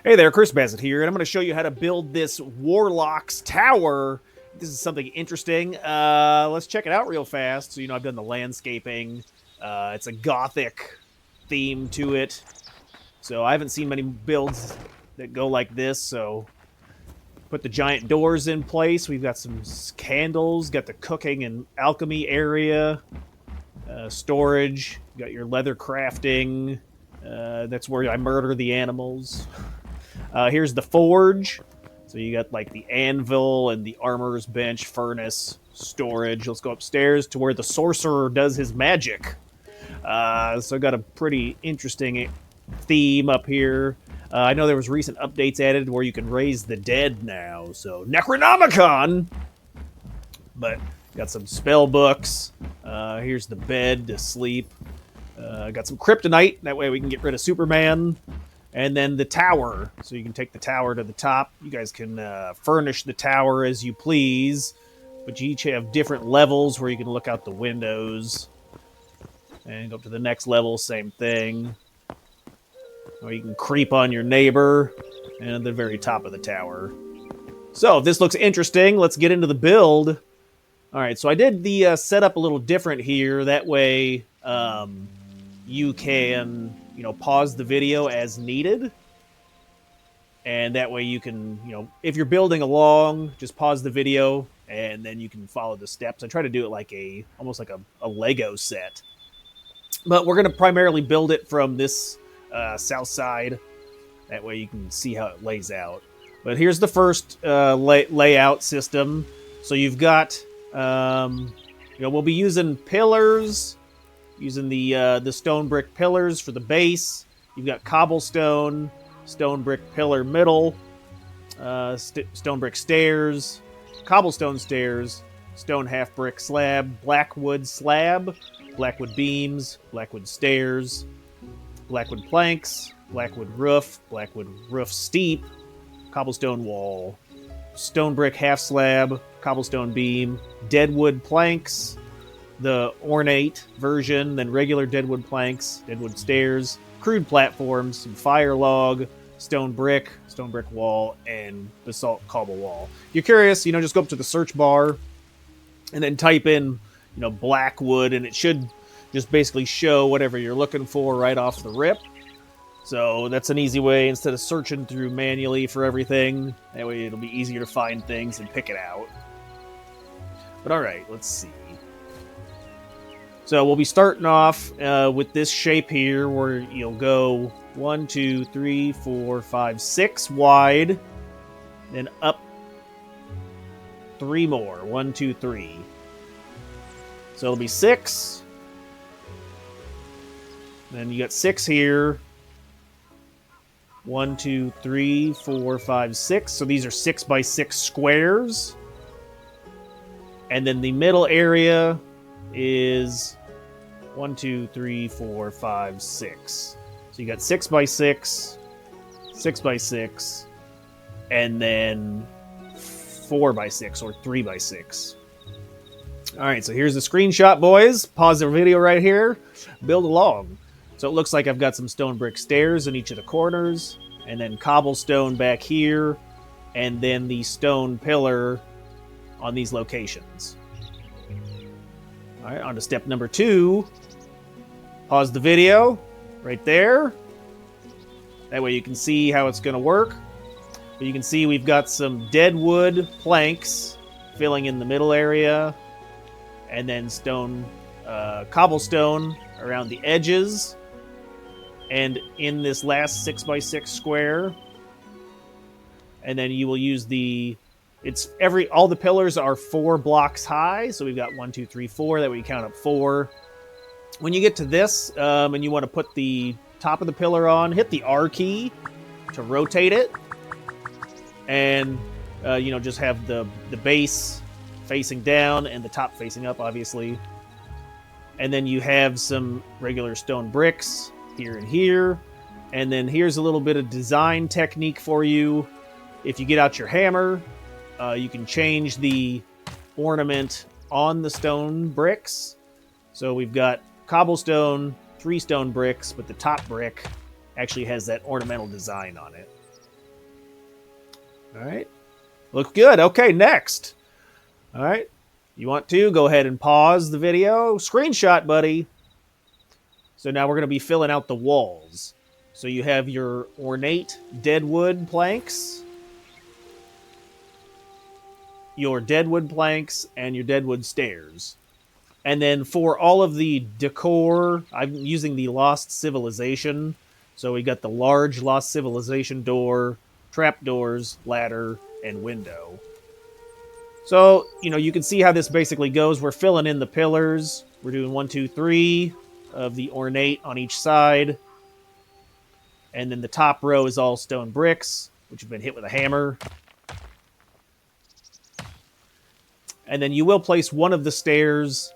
Hey there, Chris Bassett here, and I'm going to show you how to build this Warlock's Tower. This is something interesting. Let's check it out real fast. So, I've done the landscaping. It's a Gothic theme to it. So I haven't seen many builds that go like this, so put the giant doors in place. We've got some candles, got the cooking and alchemy area, storage, got your leather crafting. That's where I murder the animals. Here's the forge. So you got like the anvil and the armorer's bench, furnace, storage. Let's go upstairs to where the sorcerer does his magic. So I got a pretty interesting theme up here. I know there was recent updates added where you can raise the dead now. So Necronomicon! But got some spell books. Here's the bed to sleep. Got some kryptonite. That way we can get rid of Superman. And then the tower. So you can take the tower to the top. You guys can furnish the tower as you please. But you each have different levels where you can look out the windows. And go up to the next level, same thing. Or you can creep on your neighbor. And at the very top of the tower. So if this looks interesting, let's get into the build. Alright, so I did the setup a little different here. That way you can... pause the video as needed. And that way you can, if you're building along, just pause the video and then you can follow the steps. I try to do it like almost like a Lego set. But we're going to primarily build it from this south side. That way you can see how it lays out. But here's the first layout system. So you've got, we'll be using pillars. Using the stone brick pillars for the base. You've got cobblestone, stone brick pillar middle, stone brick stairs, cobblestone stairs, stone half brick slab, blackwood beams, blackwood stairs, blackwood planks, blackwood roof steep, cobblestone wall, stone brick half slab, cobblestone beam, deadwood planks, the ornate version, then regular deadwood planks, deadwood stairs, crude platforms, some fire log, stone brick wall, and basalt cobble wall. If you're curious, just go up to the search bar and then type in, Blackwood, and it should just basically show whatever you're looking for right off the rip. So that's an easy way instead of searching through manually for everything. That way it'll be easier to find things and pick it out. But alright, let's see. So we'll be starting off with this shape here where you'll go 1, 2, 3, 4, 5, 6 wide. Then up 3 more. 1, 2, 3. So it'll be 6. Then you got 6 here. 1, 2, 3, 4, 5, 6. So these are 6 by 6 squares. And then the middle area is 1, 2, 3, 4, 5, 6. So you got 6 by 6, 6 by 6, and then 4 by 6 or 3 by 6. All right, so here's the screenshot, boys. Pause the video right here. Build along. So it looks like I've got some stone brick stairs in each of the corners, and then cobblestone back here, and then the stone pillar on these locations. All right, on to step number 2. Pause the video right there. That way you can see how it's going to work. But you can see we've got some deadwood planks filling in the middle area. And then cobblestone around the edges. And in this last 6 by 6 square. And then you will use all the pillars are 4 blocks high, so we've got 1, 2, 3, 4. That way you count up 4. When you get to this, and you want to put the top of the pillar on, hit the R key to rotate it, and just have the base facing down and the top facing up, obviously. And then you have some regular stone bricks here and here, and then here's a little bit of design technique for you. If you get out your hammer, you can change the ornament on the stone bricks. So we've got cobblestone, 3 stone bricks, but the top brick actually has that ornamental design on it. All right. Look good. Okay, next. All right. You want to go ahead and pause the video. Screenshot, buddy. So now we're going to be filling out the walls. So you have your ornate deadwood planks, your deadwood planks, and your deadwood stairs. And then for all of the decor, I'm using the Lost Civilization. So we got the large Lost Civilization door, trapdoors, ladder, and window. So, you can see how this basically goes. We're filling in the pillars. We're doing 1, 2, 3 of the ornate on each side. And then the top row is all stone bricks, which have been hit with a hammer. And then you will place one of the stairs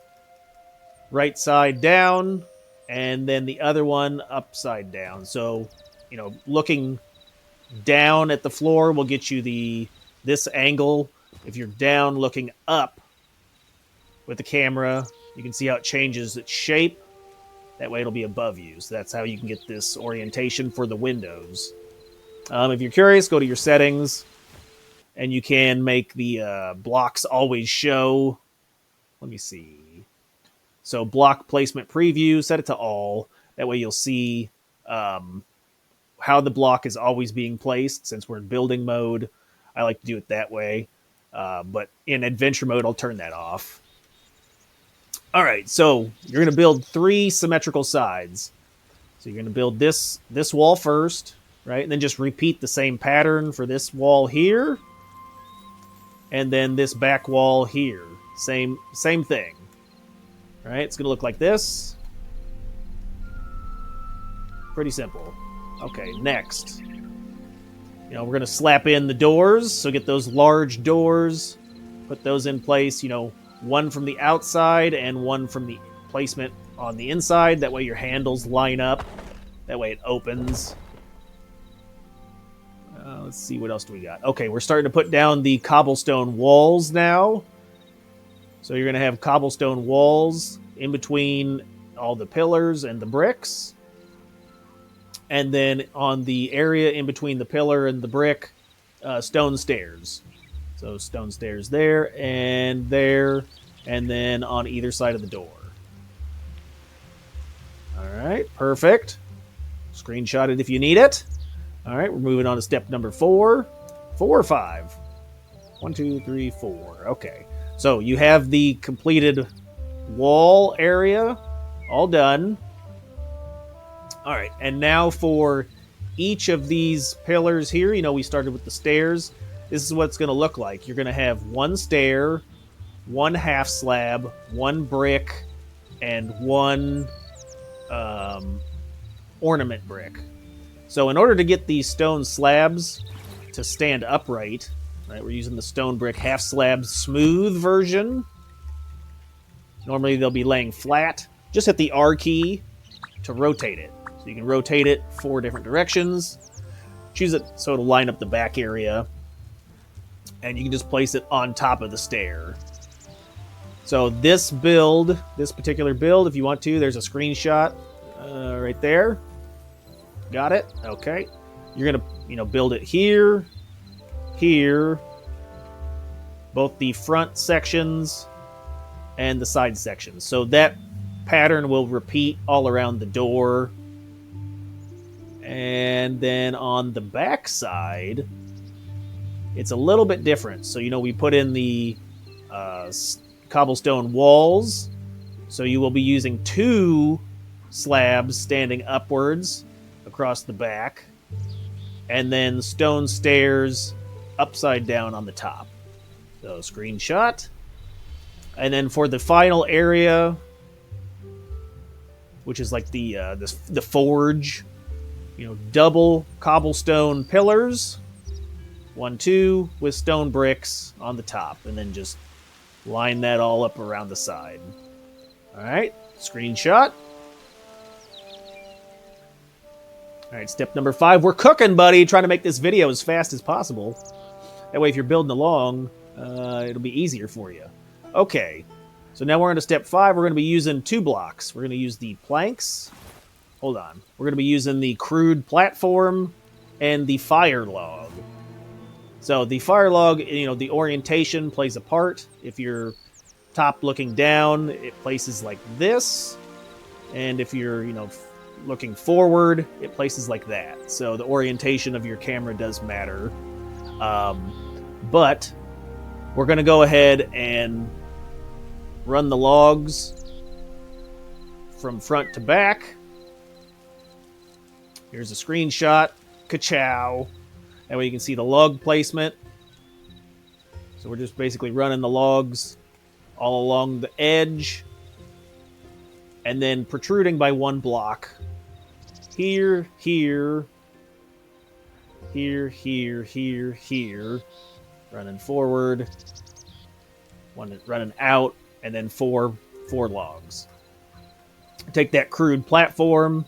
right side down, and then the other one upside down. So, looking down at the floor will get you this angle. If you're down looking up with the camera, you can see how it changes its shape. That way it'll be above you. So that's how you can get this orientation for the windows. If you're curious, go to your settings, and you can make the blocks always show. Let me see. So block placement preview, set it to all. That way you'll see how the block is always being placed. Since we're in building mode, I like to do it that way. But in adventure mode, I'll turn that off. All right, so you're going to build 3 symmetrical sides. So you're going to build this wall first, right? And then just repeat the same pattern for this wall here. And then this back wall here. Same thing. All right, it's going to look like this. Pretty simple. Okay, next. We're going to slap in the doors. So get those large doors. Put those in place, one from the outside and one from the placement on the inside. That way your handles line up. That way it opens. Let's see, what else do we got? Okay, we're starting to put down the cobblestone walls now. So you're going to have cobblestone walls in between all the pillars and the bricks. And then on the area in between the pillar and the brick, stone stairs. So stone stairs there, and then on either side of the door. All right, perfect. Screenshot it if you need it. All right, we're moving on to step number 4. 4 or 5? 1, 2, 3, 4. Okay, so you have the completed wall area all done. All right, and now for each of these pillars here, we started with the stairs. This is what it's going to look like. You're going to have 1 stair, 1 half slab, 1 brick, and 1 ornament brick. So in order to get these stone slabs to stand upright, right, we're using the stone brick half slab smooth version. Normally they'll be laying flat. Just hit the R key to rotate it. So you can rotate it 4 different directions. Choose it so it'll line up the back area. And you can just place it on top of the stair. So this particular build, if you want to, there's a screenshot right there. Got it? Okay. You're going to, build it here, both the front sections and the side sections. So that pattern will repeat all around the door. And then on the back side, it's a little bit different. So, we put in the cobblestone walls. So you will be using 2 slabs standing upwards across the back. And then stone stairs upside down on the top. So screenshot. And then for the final area, which is like the forge, double cobblestone pillars. 1, 2 with stone bricks on the top, and then just line that all up around the side. All right, screenshot. All right, step number 5. We're cooking, buddy. Trying to make this video as fast as possible. That way, if you're building along, it'll be easier for you. Okay, so now we're on to step 5. We're going to be using 2 blocks. We're going to use the planks. Hold on. We're going to be using the crude platform and the fire log. So the fire log, the orientation plays a part. If you're top looking down, it places like this. And if you're, looking forward, it places like that. So the orientation of your camera does matter. But we're going to go ahead and run the logs from front to back. Here's a screenshot. Ka-chow. That way you can see the log placement. So we're just basically running the logs all along the edge. And then protruding by one block. Here, here. Here, here, here, here. Running forward. One running out. And then four logs. Take that crude platform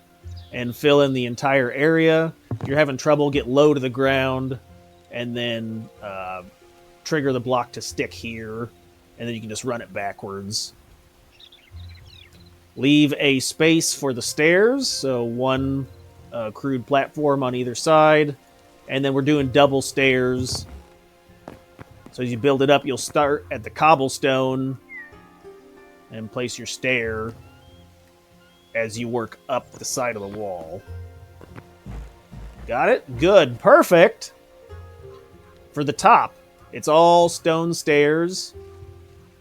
and fill in the entire area. If you're having trouble, get low to the ground, and then trigger the block to stick here, and then you can just run it backwards. Leave a space for the stairs, so one crude platform on either side, and then we're doing double stairs. So as you build it up, you'll start at the cobblestone and place your stair as you work up the side of the wall. Got it? Good. Perfect. For the top, it's all stone stairs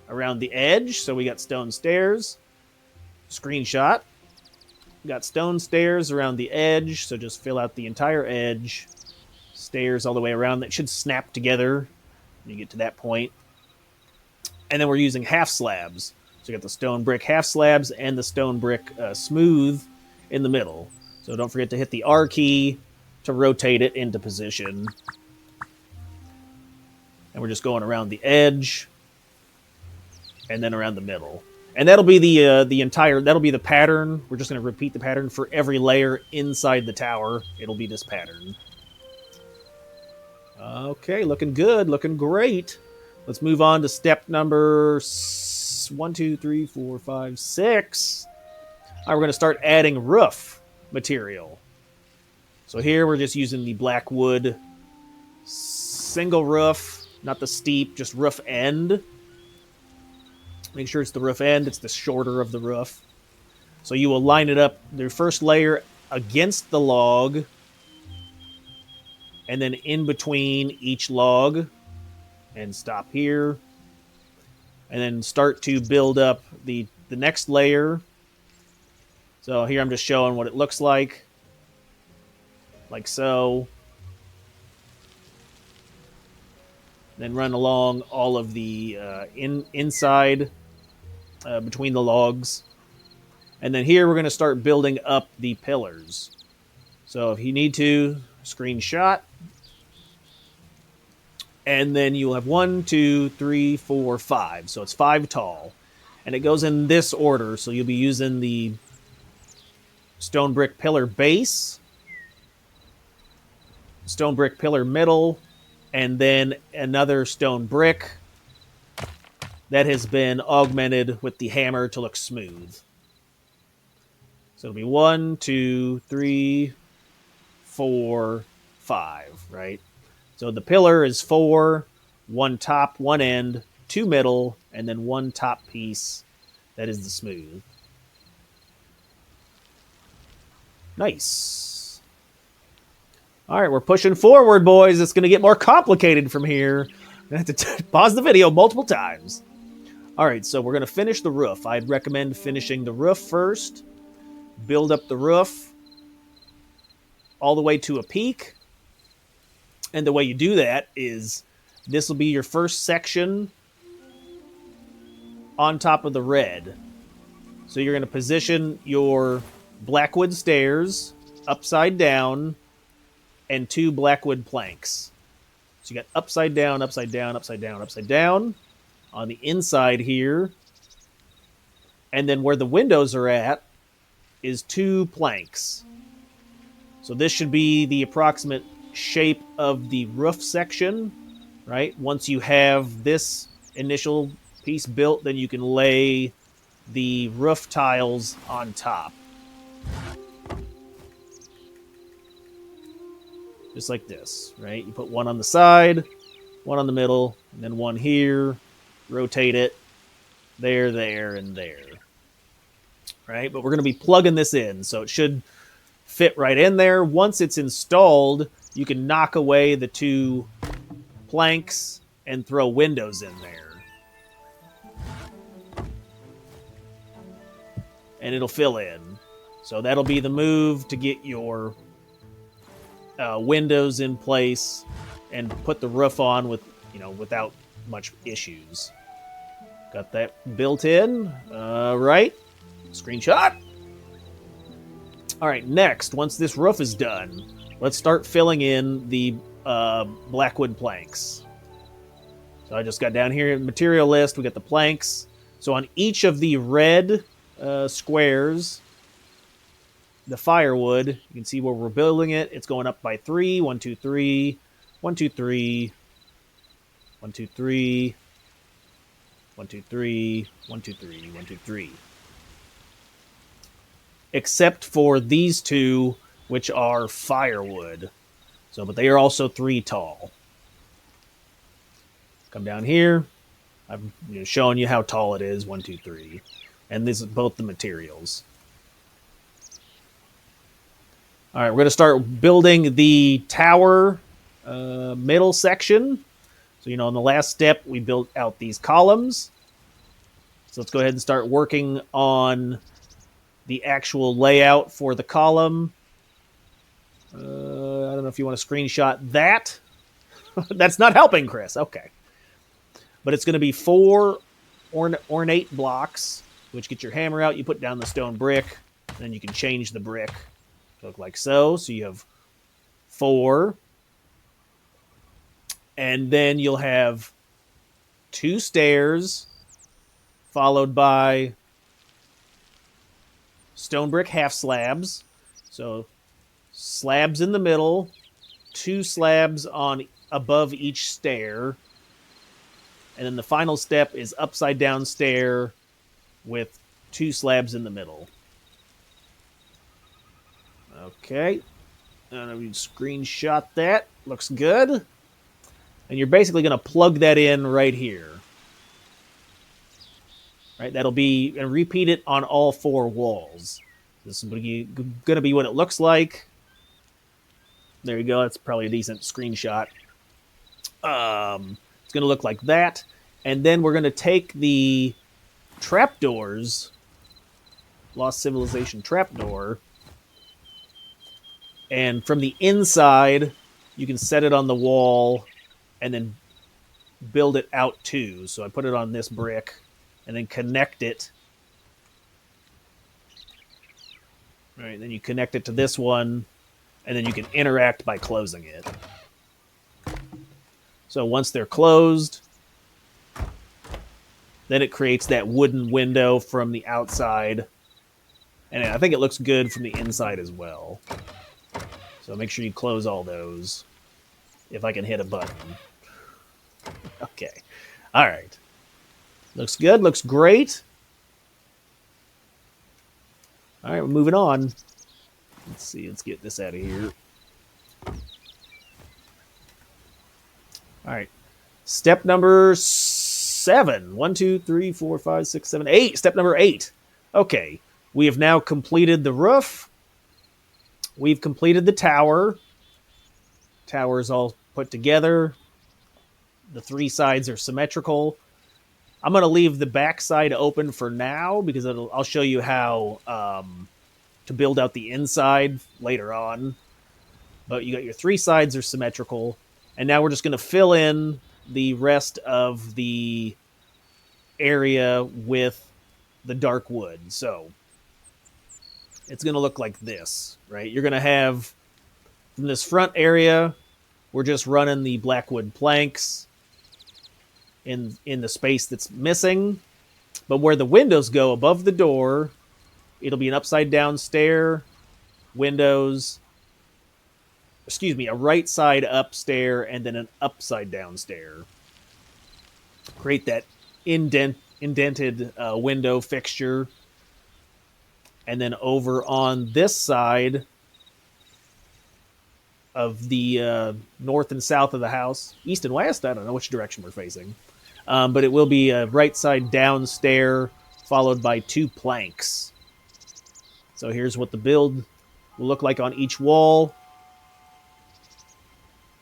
around the edge. So we got stone stairs. Screenshot. We got stone stairs around the edge. So just fill out the entire edge. Stairs all the way around. That should snap together when you get to that point. And then we're using half slabs. So you got the stone brick half slabs and the stone brick smooth in the middle. So don't forget to hit the R key to rotate it into position. And we're just going around the edge and then around the middle. And that'll be that'll be the pattern. We're just going to repeat the pattern for every layer inside the tower. It'll be this pattern. Okay, looking good, looking great. Let's move on to step number 1, 2, 3, 4, 5, 6. All right, we're going to start adding roof material. So here we're just using the black wood single roof, not the steep, just roof end. Make sure it's the roof end. It's the shorter of the roof. So you will line it up, the first layer against the log, and then in between each log, and stop here. And then start to build up the next layer. So here I'm just showing what it looks like so. Then run along all of the inside between the logs. And then here we're going to start building up the pillars. So if you need to, screenshot. And then you'll have 1, 2, 3, 4, 5. So it's 5 tall. And it goes in this order. So you'll be using the stone brick pillar base, stone brick pillar middle, and then another stone brick that has been augmented with the hammer to look smooth. So it'll be 1, 2, 3, 4, 5, right? So the pillar is 4, 1 top, 1 end, 2 middle, and then 1 top piece that is the smooth. Nice. All right, we're pushing forward, boys. It's going to get more complicated from here. I'm going to have to pause the video multiple times. All right, so we're going to finish the roof. I'd recommend finishing the roof first. Build up the roof all the way to a peak. And the way you do that is this will be your first section on top of the red. So you're going to position your blackwood stairs upside down and 2 blackwood planks. So you got upside down, upside down, upside down, upside down on the inside here. And then where the windows are at is 2 planks. So this should be the approximate shape of the roof section, right? Once you have this initial piece built, then you can lay the roof tiles on top. Just like this, right? You put one on the side, one on the middle, and then one here. Rotate it. There, there, and there. Right? But we're going to be plugging this in, so it should fit right in there. Once it's installed, you can knock away the 2 planks and throw windows in there. And it'll fill in. So that'll be the move to get your windows in place and put the roof on with, without much issues. Got that built in. Right. Screenshot. All right, next, once this roof is done, let's start filling in the blackwood planks. So I just got down here in material list. We got the planks. So on each of the red squares, the firewood, you can see where we're building it. It's going up by 3. 1, 2, 3. 1, 2, 3. 1, 2, 3. 1, 2, 3. 1, 2, 3. 1, 2, 3. Except for these 2, which are firewood. So, but they are also 3 tall. Come down here. I'm showing you how tall it is. 1, 2, 3. And this is both the materials. All right, we're going to start building the tower middle section. So, on the last step, we built out these columns. So let's go ahead and start working on the actual layout for the column. I don't know if you want to screenshot that. That's not helping, Chris. Okay. But it's going to be 4 ornate blocks, which get your hammer out. You put down the stone brick, and then you can change the brick to look like so. So you have 4. And then you'll have 2 stairs, followed by stone brick half slabs. So slabs in the middle, 2 slabs on above each stair. And then the final step is upside down stair with 2 slabs in the middle. Okay. And we screenshot that. Looks good. And you're basically going to plug that in right here. Right, that'll be, and repeat it on all 4 walls. This is going to be what it looks like. There you go. That's probably a decent screenshot. It's going to look like that. And then we're going to take the trapdoors, Lost Civilization trapdoor, and from the inside, you can set it on the wall and then build it out too. So I put it on this brick and then connect it. All right, then you connect it to this one, and then you can interact by closing it. So once they're closed, then it creates that wooden window from the outside. And I think it looks good from the inside as well. So make sure you close all those. If I can hit a button. Okay. All right. Looks good. Looks great. All right, we're moving on. Let's see. Let's get this out of here. All right. Step number 7. 1, 2, 3, 4, 5, 6, 7, 8. Step number 8. Okay. We have now completed the roof. We've completed the tower. Tower is all put together. The 3 sides are symmetrical. I'm going to leave the back side open for now because I'll show you how to build out the inside later on. But you got your 3 sides are symmetrical. And now we're just going to fill in the rest of the area with the dark wood. So it's going to look like this, right? You're going to have, from this front area, we're just running the blackwood planks in the space that's missing. But where the windows go above the door, it'll be an upside down stair, windows, a right side up stair, and then an upside down stair. Create that indented window fixture. And then over on this side, of the north and south of the house. East and west, I don't know which direction we're facing. But it will be a right side down stair followed by 2 planks. So here's what the build will look like on each wall.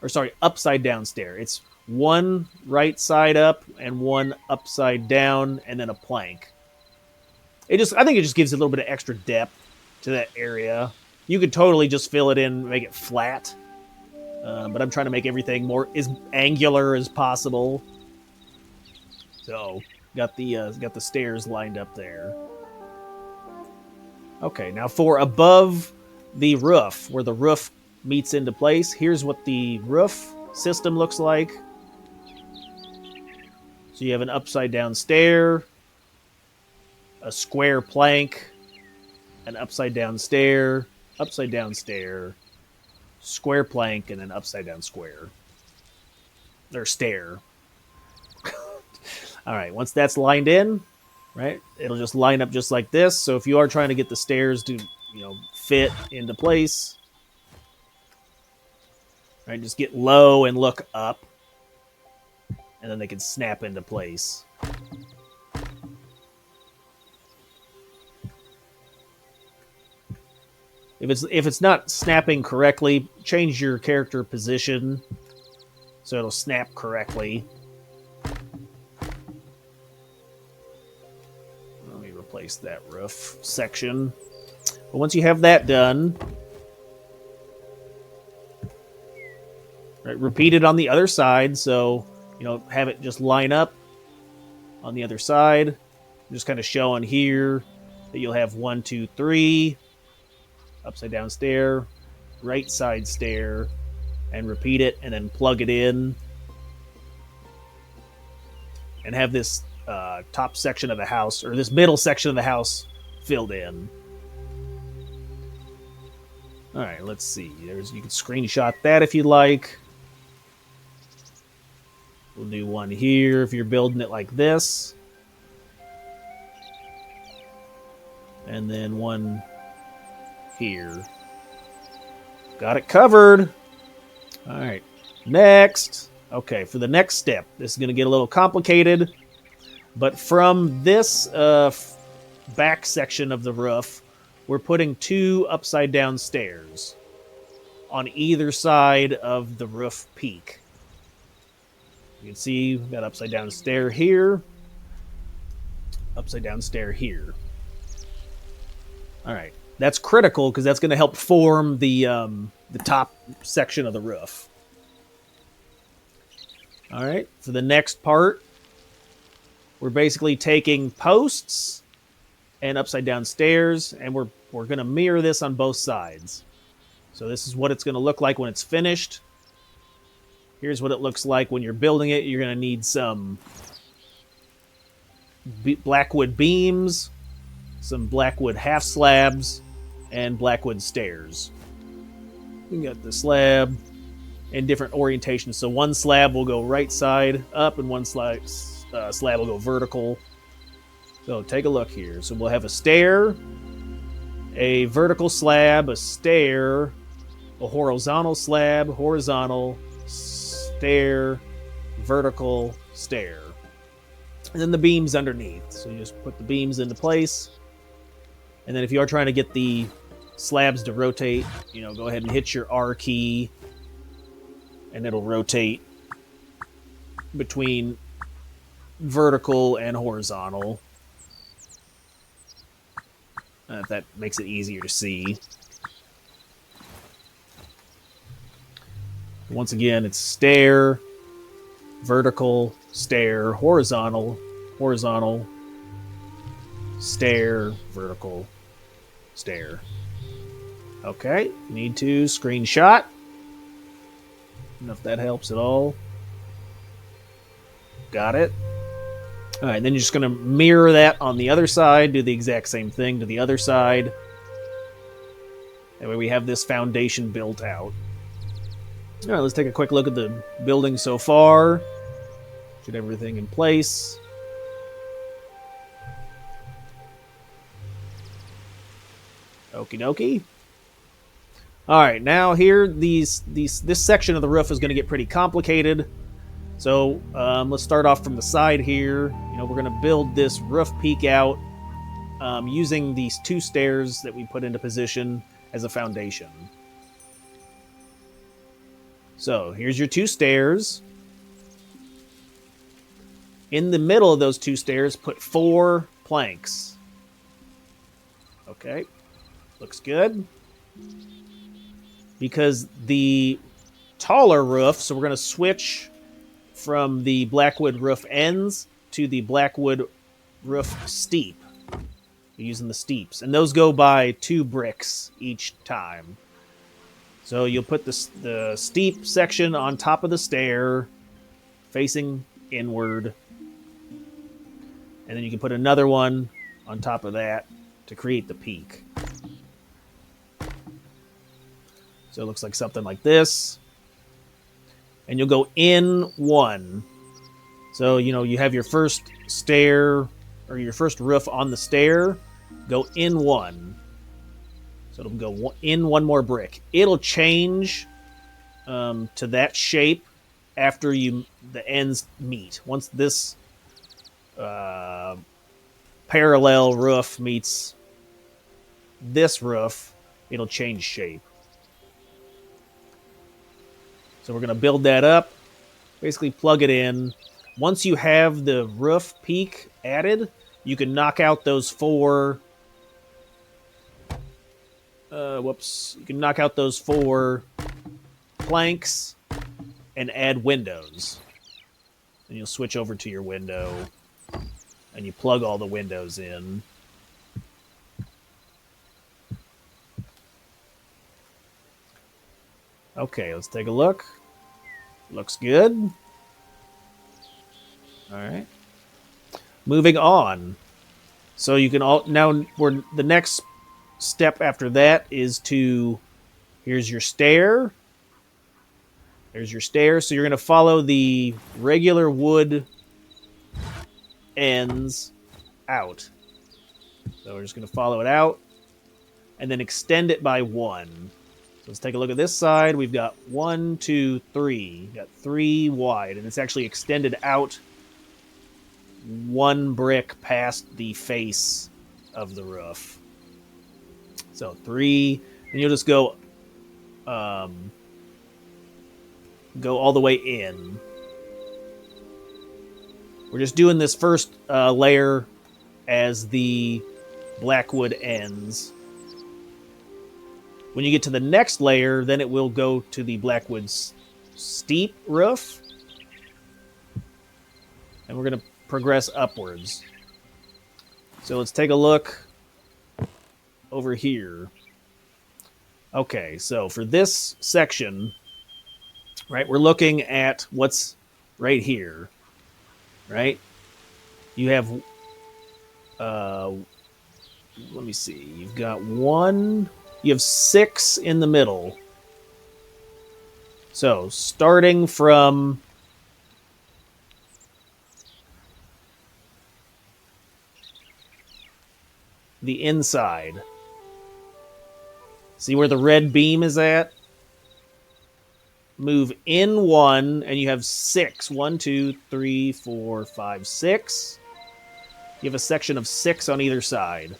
Or sorry, upside down stair. It's 1 right side up and 1 upside down, and then a plank. I think it just gives a little bit of extra depth to that area. You could totally just fill it in, make it flat. But I'm trying to make everything more as angular as possible. So got the stairs lined up there. Okay, now for above the roof, where the roof meets into place, here's what the roof system looks like. So you have an upside down stair, a square plank, an upside down stair, square plank, and an upside down square. Or stair. All right, once that's lined in, right, it'll just line up just like this. So if you are trying to get the stairs to, fit into place, right, just get low and look up, and then they can snap into place. If it's not snapping correctly, change your character position so it'll snap correctly. Let me replace that roof section. But once you have that done, right, repeat it on the other side. So, have it just line up on the other side. I'm just kind of showing here that you'll have 1, 2, 3. Upside down stair, right side stair, and repeat it, and then plug it in, and have this top section of the house, or this middle section of the house, filled in. All right, let's see. You can screenshot that if you'd like. We'll do one here if you're building it like this, and then one here. Got it covered. All right, next. Okay, for the next step, this is going to get a little complicated, but from this back section of the roof, we're putting 2 upside down stairs on either side of the roof peak. You can see we've got upside down stair here, upside down stair here. All right. That's critical because that's going to help form the top section of the roof. All right, for the next part, we're basically taking posts and upside down stairs, and we're going to mirror this on both sides. So this is what it's going to look like when it's finished. Here's what it looks like when you're building it. You're going to need some blackwood beams, some blackwood half slabs, and blackwood stairs. We got the slab in different orientations. So one slab will go right side up, and one slab will go vertical. So take a look here. So we'll have a stair, a vertical slab, a stair, a horizontal slab, horizontal, stair, vertical, stair. And then the beams underneath. So you just put the beams into place. And then if you are trying to get the slabs to rotate, go ahead and hit your R key, and it'll rotate between vertical and horizontal. If that makes it easier to see. Once again, it's stair, vertical, stair, horizontal, horizontal, stair, vertical, stair. Okay, need to screenshot. I don't know if that helps at all. Got it. All right, then you're just going to mirror that on the other side, do the exact same thing to the other side. That way we have this foundation built out. All right, let's take a quick look at the building so far. Should have everything in place. Okie dokie. All right, now here this section of the roof is going to get pretty complicated. So let's start off from the side here. We're going to build this roof peak out using these 2 stairs that we put into position as a foundation. So here's your 2 stairs. In the middle of those 2 stairs, put 4 planks. Okay, looks good. Because the taller roof, so we're going to switch from the Blackwood roof ends to the Blackwood roof steep. We're using the steeps. And those go by 2 bricks each time. So you'll put the steep section on top of the stair, facing inward. And then you can put another one on top of that to create the peak. So it looks like something like this. And you'll go in 1. So, you have your first stair, or your first roof on the stair. Go in 1. So it'll go in 1 more brick. It'll change to that shape after the ends meet. Once this parallel roof meets this roof, it'll change shape. So we're going to build that up, basically plug it in. Once you have the roof peak added, you can knock out those 4... You can knock out those 4 planks and add windows. And you'll switch over to your window, and you plug all the windows in. Okay, let's take a look. Looks good. All right. Moving on. So you can the next step after that is here's your stair. There's your stair. So you're going to follow the regular wood ends out. So we're just going to follow it out and then extend it by 1. Let's take a look at this side. We've got 1, 2, 3. We've got 3 wide, and it's actually extended out 1 brick past the face of the roof. So 3, and you'll just go all the way in. We're just doing this first layer as the Blackwood ends. When you get to the next layer, then it will go to the Blackwood's steep roof. And we're going to progress upwards. So let's take a look over here. Okay, so for this section, right, we're looking at what's right here, right? You have, let me see, you've got 1... You have 6 in the middle. So, starting from the inside. See where the red beam is at? Move in 1, and you have 6. 1, 2, 3, 4, 5, 6. You have a section of 6 on either side.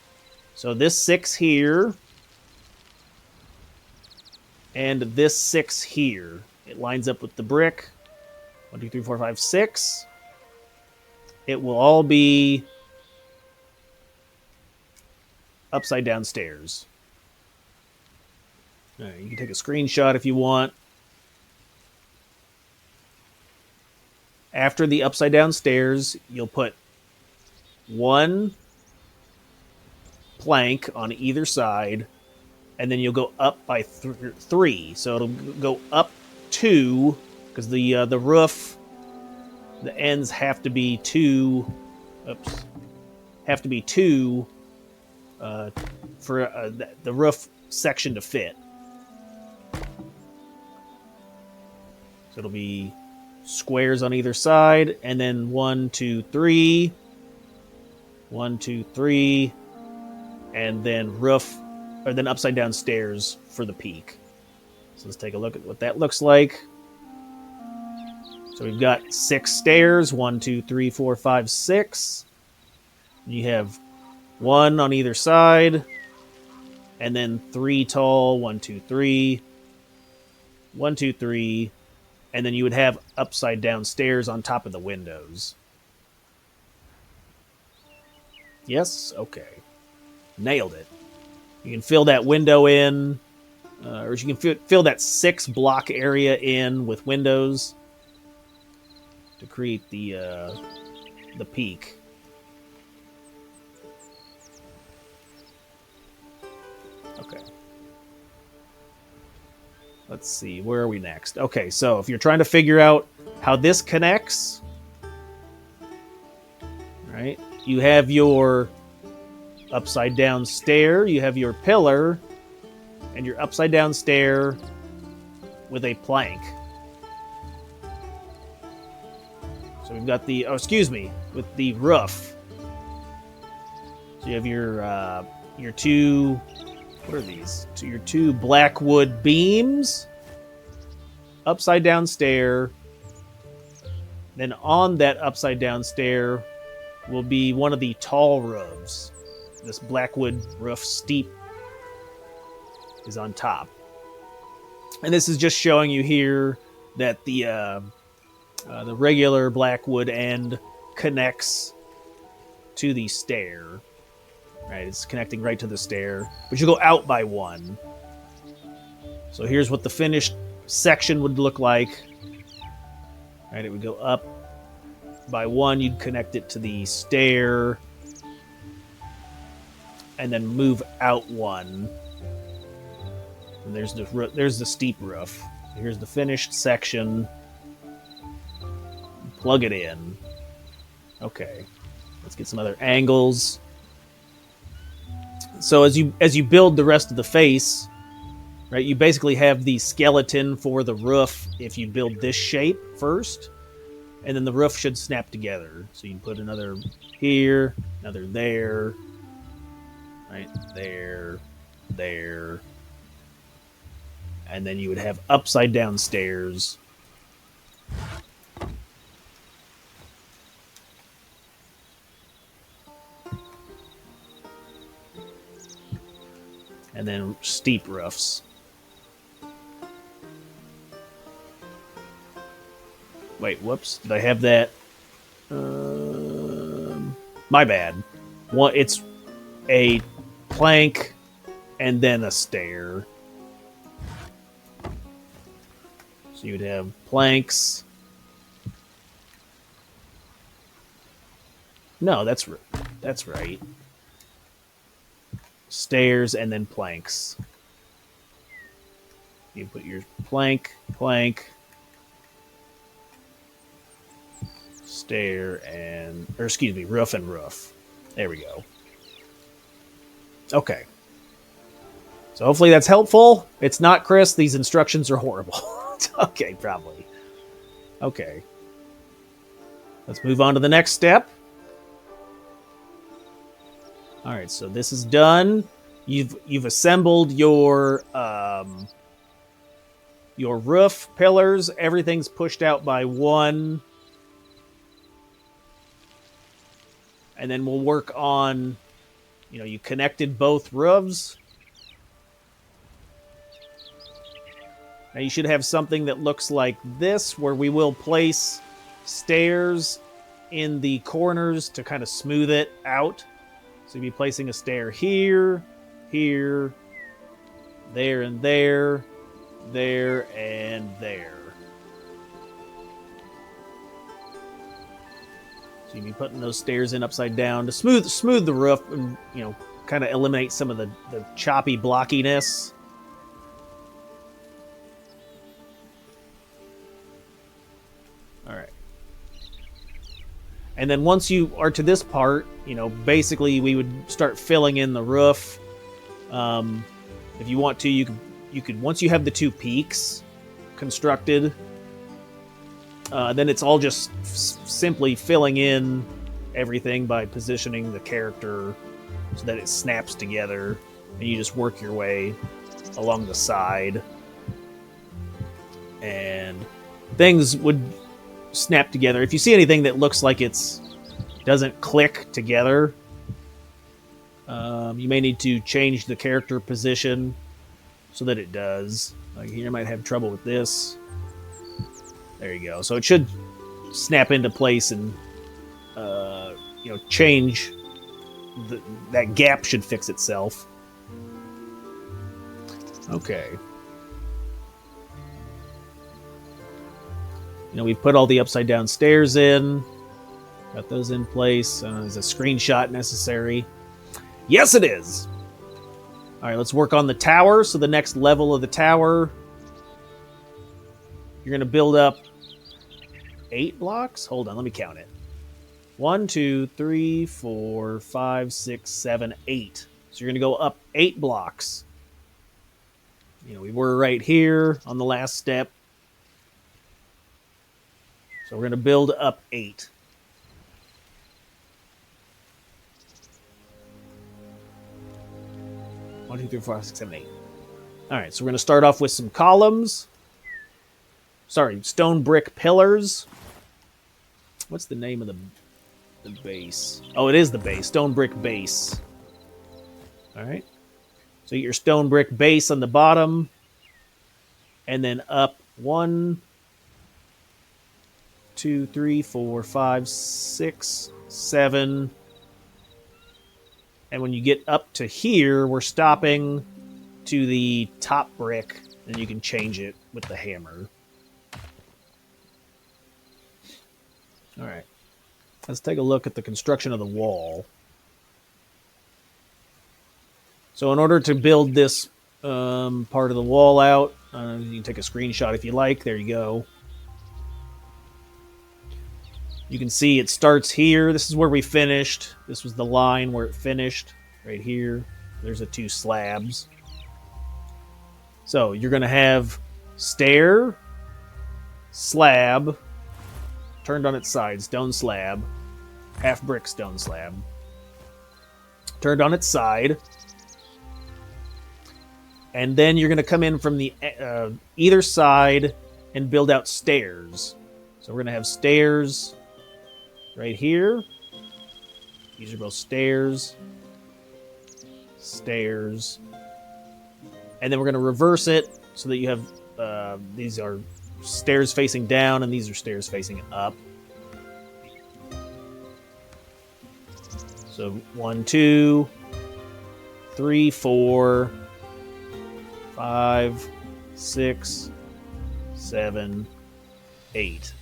So this 6 here... and this 6 here. It lines up with the brick. 1, 2, 3, 4, 5, 6. It will all be upside down stairs. All right, you can take a screenshot if you want. After the upside down stairs, you'll put 1 plank on either side, and then you'll go up by 3. So it'll go up 2, because the roof, the ends have to be 2. Oops, have to be 2 for the roof section to fit. So it'll be squares on either side, and then 1, 2, 3, 1, 2, 3, and then roof, or then upside down stairs for the peak. So let's take a look at what that looks like. So we've got 6 stairs. 1, 2, 3, 4, 5, 6. You have 1 on either side. And then 3 tall. 1, 2, 3. 1, 2, 3. And then you would have upside down stairs on top of the windows. Yes? Okay. Nailed it. You can fill that window in. Or you can fill that 6 block area in with windows to create the peak. Okay. Let's see, where are we next? Okay, so if you're trying to figure out how this connects, right? You have your upside down stair, you have your pillar, and your upside down stair with a plank. So we've got the, with the roof. So you have your 2, what are these? So your 2 blackwood beams, upside down stair. Then on that upside down stair will be one of the tall roofs. This blackwood roof steep is on top. And this is just showing you here that the regular blackwood end connects to the stair. Right, it's connecting right to the stair, but you go out by 1. So here's what the finished section would look like. Right, it would go up by 1. You'd connect it to the stair, and then move out 1. And there's the steep roof. So here's the finished section. Plug it in. Okay, let's get some other angles. So as you build the rest of the face, right, you basically have the skeleton for the roof if you build this shape first, and then the roof should snap together. So you can put another here, another there, right, there, and then you would have upside down stairs. And then steep roofs. Wait, whoops. Did I have that? My bad. It's a plank and then a stair. So you'd have planks. No, that's right. Stairs and then planks. You put your plank, stair, roof and roof. There we go. Okay. So hopefully that's helpful. It's not, Chris. These instructions are horrible. Okay, probably. Okay. Let's move on to the next step. All right, so this is done. You've assembled your roof pillars. Everything's pushed out by 1. And then we'll work on, you connected both roofs. Now you should have something that looks like this, where we will place stairs in the corners to kind of smooth it out. So you'll be placing a stair here, there, and there, and there. So you'll be putting those stairs in upside down to smooth the roof and, kind of eliminate some of the choppy blockiness. All right. And then once you are to this part, basically we would start filling in the roof. If you want to, you could once you have the 2 peaks constructed, then it's all just simply filling in everything by positioning the character so that it snaps together, and you just work your way along the side. things would snap together. If you see anything that looks like it's doesn't click together, you may need to change the character position so that it does. Like here, I might have trouble with this. There you go. So it should snap into place and change. That gap should fix itself. Okay. We've put all the upside down stairs in. Got those in place. Is a screenshot necessary? Yes, it is. All right, let's work on the tower. So the next level of the tower, you're going to build up 8 blocks. Hold on, let me count it. 1, 2, 3, 4, 5, 6, 7, 8. So you're going to go up 8 blocks. We were right here on the last step. So we're going to build up 8. One, 2, 3, 4, 5, 6, 7, 8. All right, so we're going to start off with some columns. Sorry, stone brick pillars. What's the name of the base? Oh, it is the base. Stone brick base. All right. So you get your stone brick base on the bottom. And then up 1, 2, 3, 4, 5, 6, 7. And when you get up to here, we're stopping to the top brick, and you can change it with the hammer. All right. Let's take a look at the construction of the wall. So in order to build this part of the wall out, you can take a screenshot if you like. There you go. You can see it starts here. This is where we finished. This was the line where it finished, right here. There's the 2 slabs. So you're going to have stair, slab, turned on its side, stone slab, half brick stone slab, turned on its side. And then you're going to come in from the either side and build out stairs. So we're going to have stairs right here. These are both stairs. Stairs. And then we're going to reverse it so that you have these are stairs facing down and these are stairs facing up. So 1, 2, 3, 4, 5, 6, 7, 8.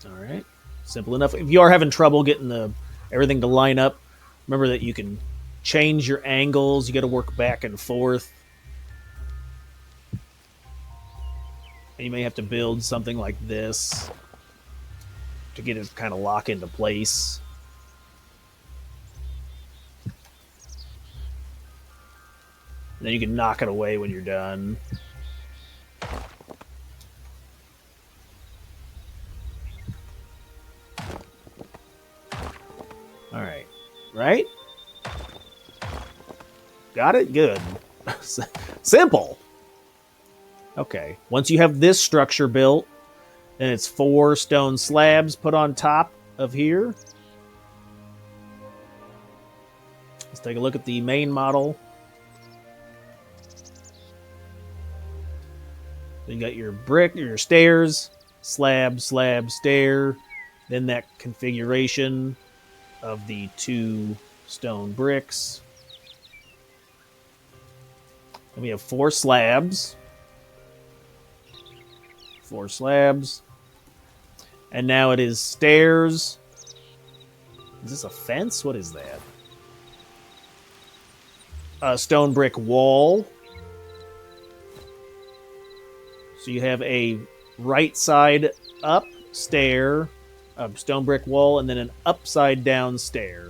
All right, simple enough. If you are having trouble getting everything to line up, remember that you can change your angles. You got to work back and forth. And you may have to build something like this to get it to kind of lock into place. And then you can knock it away when you're done. All right. Right? Got it? Good. Simple. Okay. Once you have this structure built, then it's 4 stone slabs put on top of here. Let's take a look at the main model. So you got your brick, your stairs, slab, slab, stair, then that configuration of the 2 stone bricks. And we have 4 slabs. 4 slabs. And now it is stairs. Is this a fence? What is that? A stone brick wall. So you have a right side up stair, a stone brick wall, and then an upside down stair.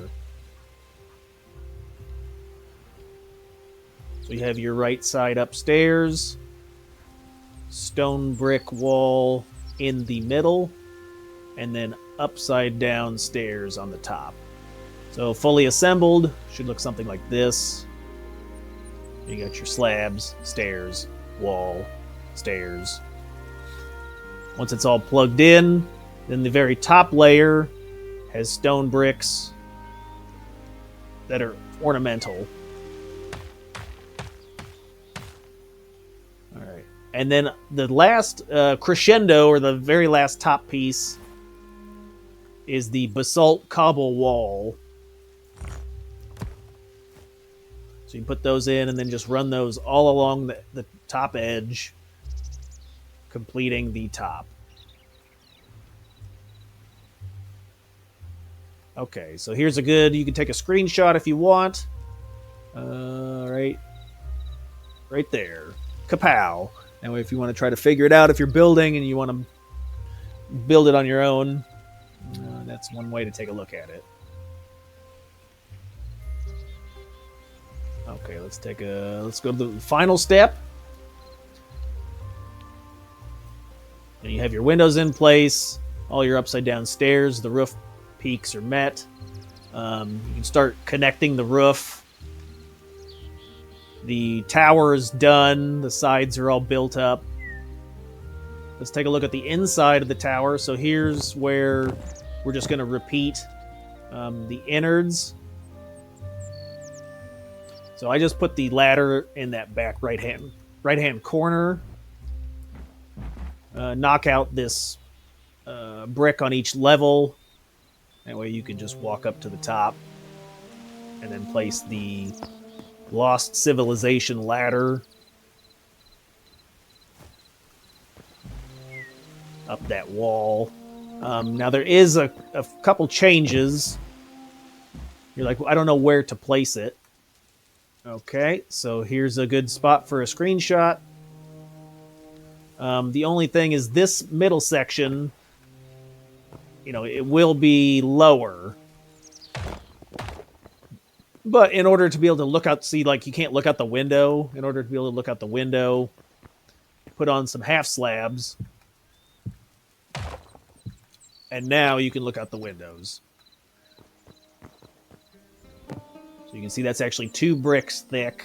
So you have your right side upstairs, stone brick wall in the middle, and then upside down stairs on the top. So fully assembled, should look something like this. You got your slabs, stairs, wall, stairs, Once it's all plugged in, then the very top layer has stone bricks that are ornamental. All right. And then the last crescendo, or the very last top piece, is the basalt cobble wall. So you put those in and then just run those all along the top edge, completing the top. Okay, so here's a good, you can take a screenshot if you want. Right there. Kapow. That way if you want to try to figure it out, if you're building and you want to build it on your own, that's one way to take a look at it. Okay, let's go to the final step. And you have your windows in place, all your upside down stairs, the roof peaks are met. You can start connecting the roof. The tower is done, the sides are all built up. Let's take a look at the inside of the tower. So here's where we're just going to repeat the innards. So I just put the ladder in that back right hand corner. Knock out this brick on each level. That way you can just walk up to the top and then place the Lost Civilization ladder up that wall. Now there is a couple changes. You're like, I don't know where to place it. Okay, so here's a good spot for a screenshot. The only thing is this middle section, it will be lower. But in order to be able to look out, see, like you can't look out the window. In order to be able to look out the window, put on some half slabs. And now you can look out the windows. So you can see that's actually 2 bricks thick.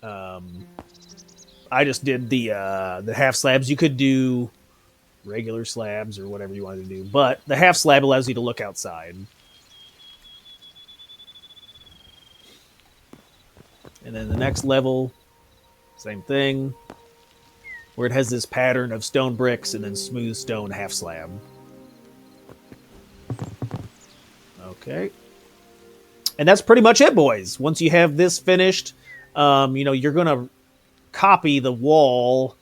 I just did the half slabs. You could do regular slabs or whatever you wanted to do, but the half slab allows you to look outside. And then the next level, same thing, where it has this pattern of stone bricks and then smooth stone half slab. Okay. And that's pretty much it, boys. Once you have this finished, you're going to copy the wall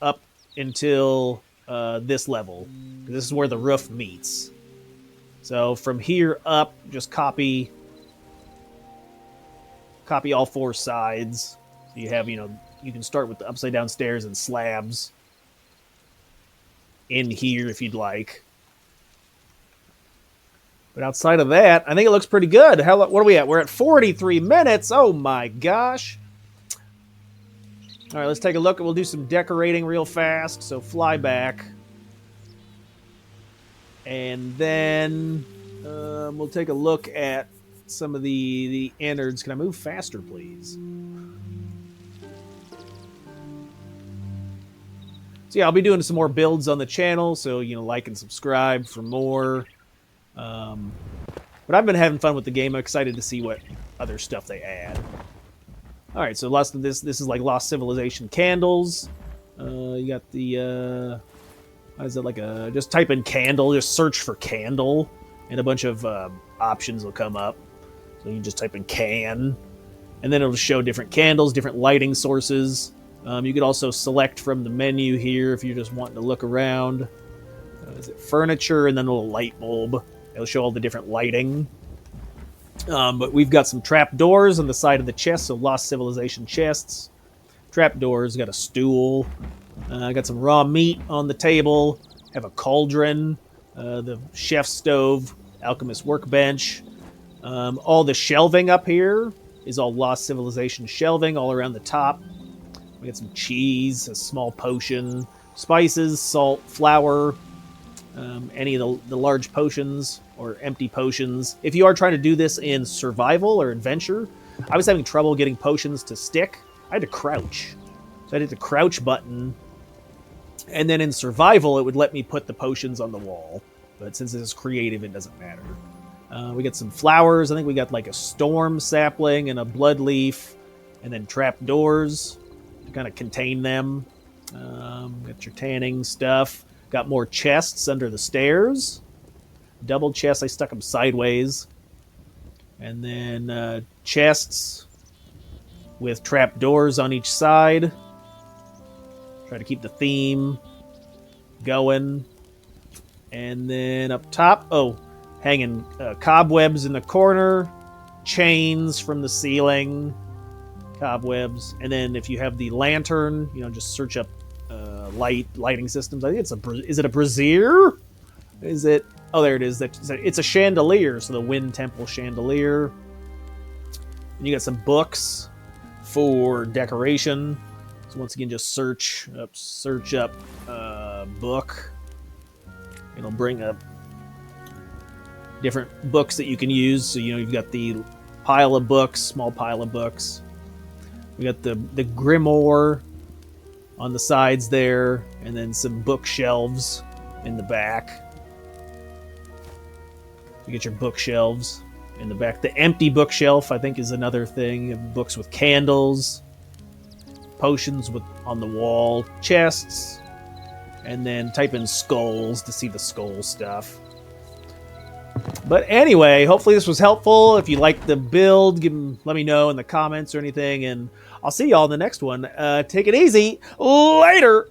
up until this level. This is where the roof meets. So from here up, just copy all 4 sides. So you have, you can start with the upside down stairs and slabs in here if you'd like. But outside of that, I think it looks pretty good. What are we at? We're at 43 minutes. Oh my gosh. All right, let's take a look. We'll do some decorating real fast. So fly back. And then we'll take a look at some of the innards. Can I move faster, please? So yeah, I'll be doing some more builds on the channel. So, like and subscribe for more. But I've been having fun with the game. I'm excited to see what other stuff they add. All right, so this is like Lost Civilization candles. You got the what is it, like just type in candle, just search for candle, and a bunch of options will come up. So you can just type in can, and then it'll show different candles, different lighting sources. You could also select from the menu here if you're just wanting to look around. Is it furniture, and then a little light bulb. It'll show all the different lighting. But we've got some trap doors on the side of the chest, so Lost Civilization chests. Trap doors, got a stool. Got some raw meat on the table. Have a cauldron, the chef's stove, alchemist workbench. All the shelving up here is all Lost Civilization shelving all around the top. We got some cheese, a small potion, spices, salt, flour, any of the large potions or empty potions. If you are trying to do this in survival or adventure, I was having trouble getting potions to stick. I had to crouch. So I hit the crouch button And then in survival, it would let me put the potions on the wall. But since it's creative, it doesn't matter. We got some flowers. I think we got like a storm sapling and a blood leaf. And then trapdoors to kind of contain them. Got your tanning stuff. Got more chests under the stairs. Double chests. I stuck them sideways. And then chests with trapdoors on each side. Try to keep the theme going. And then up top, hanging cobwebs in the corner, chains from the ceiling, cobwebs. And then if you have the lantern, just search up lighting systems. I think is it a brazier? Is it? Oh, there it is. It's a chandelier, so the Wind Temple chandelier. And you got some books for decoration. So once again, just search up book. It'll bring up different books that you can use. So you've got the pile of books, small pile of books. We got the grimoire on the sides there, and then some bookshelves in the back. You get your bookshelves in the back. The empty bookshelf, I think, is another thing. You have books with candles. Potions on the wall, chests, and then type in skulls to see the skull stuff. But anyway, hopefully this was helpful. If you liked the build, let me know in the comments or anything, and I'll see y'all in the next one. Take it easy. Later!